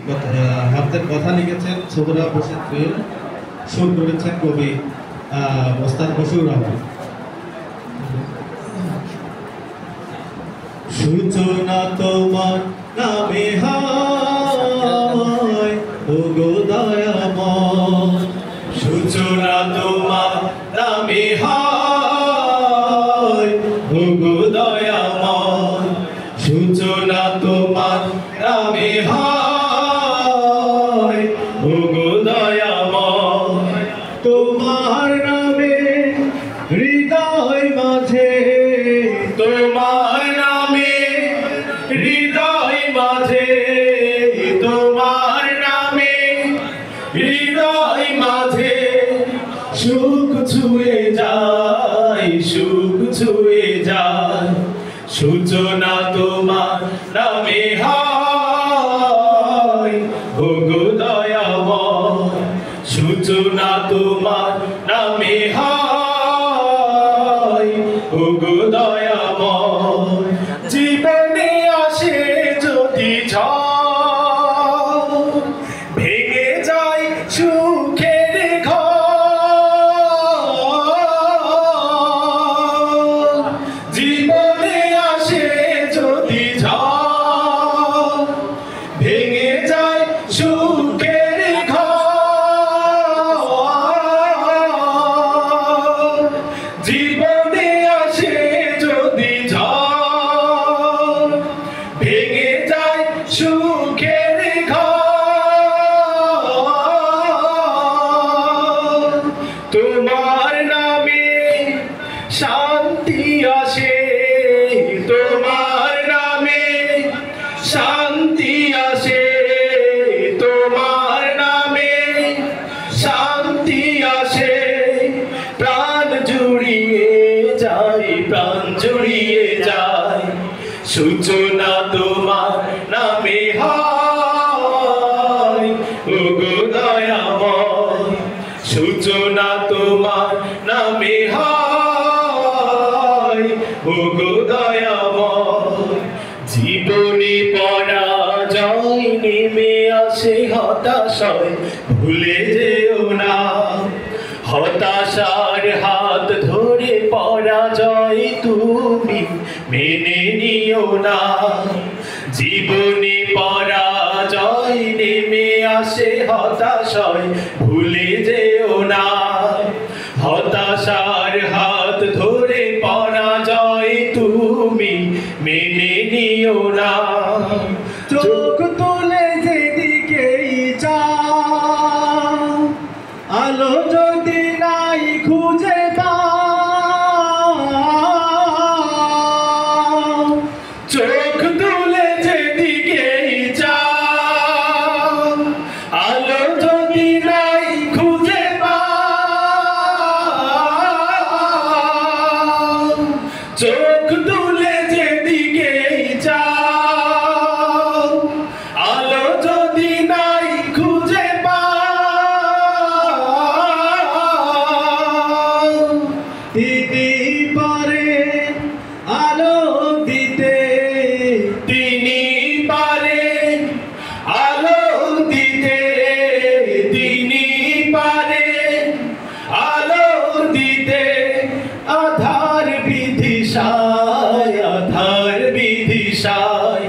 হাতের কথা লিখেছেন সোহরাব হোসেন জুয়েল, সুর করেছেন কবি ওস্তাদ বশিউর রহমান। সূচনা তোমার নামে হয় ওগো দয়াময়, সূচনা তোমার নামে হয় ওগো দয়াময়, সূচনা তোমার নামে হয় ওগো দয়াময়। তোমার নামে হৃদয় মাঝে, তোমার নামে হৃদয় মাঝে, তোমার নামে হৃদয় মাঝে সুখ ছুঁয়ে যায়, সুখ ছুঁয়ে যায়। সূচনা তোমার নামে হয় ওগো দয়াময়, সূচনা তোমার নামে হয় ওগো দয়াময়। জীবনে আসে যদি ঝড়, ভেঙে যায় সুখের ঘর। জীবনে আসে যদি ঝড়, ভেঙে যায় সুখের ঘর। জীবনে আসে যদি ঝড়, ভেঙে যায় সুখের ঘর। তোমার নামে শান্তি আসে, তোমার নামে শান্তি আসে, তোমার নামে শান্তি আসে। প্রাণ জুড়িয়ে যায়, প্রাণ জুড়িয়ে যায়। সূচনা তোমার নামে হয় ওগো দয়াময়, সূচনা তোমার নামে হয় ওগো দয়াময়। জীবনে পরাজয় নেমে আসে হতাশায়, ভুলে যেও না হতাশার হাত ধরে পরাজয় তুমি মেনে নিও না। জীবনে পরাজয় নেমে আসে হতাশায়, ভুলে যেও না হতাশার হাত ধরে পরাজয় তুমি মেনে নিও না। চোখ তুলে যেদিকেই চাও, আলো যদি নাই খুঁজে পাও, চোখ তুলে যেদিকেই চাও, আলো যদি নাই খুঁজে পাও, চোখ তুলে যেদিকেই চাও, আলো যদি নাই খুঁজে পাও। তিনি পারেন আলো দিতে, তিনি পারেন আলো দিতে, তিনি পারেন আলো দিতে। আধার বিধিশায়, আধার বিধিশায়।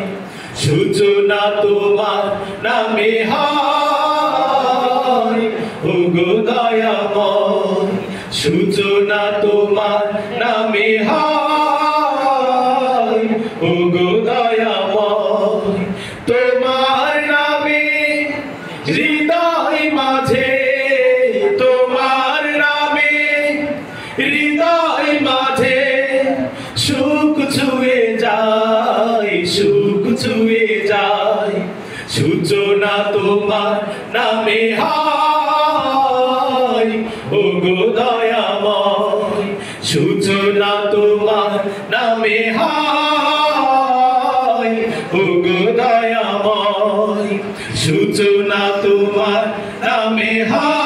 সূচনা তোমার নামে হয় ওগো দয়াময়, সূচনা তোমার নামে হয় ওগো দয়াময়। তোমার নামে হৃদয় মাঝে, তোমার নামে হৃদয় মাঝে সুখ ছুঁয়ে যায়, সুখ ছুঁয়ে যায়। সূচনা তোমার নামে হয় ওগো দয়াময়, সূচনা তোমার নামে হয় ওগো দয়াময়, সূচনা তোমার নামে হয়।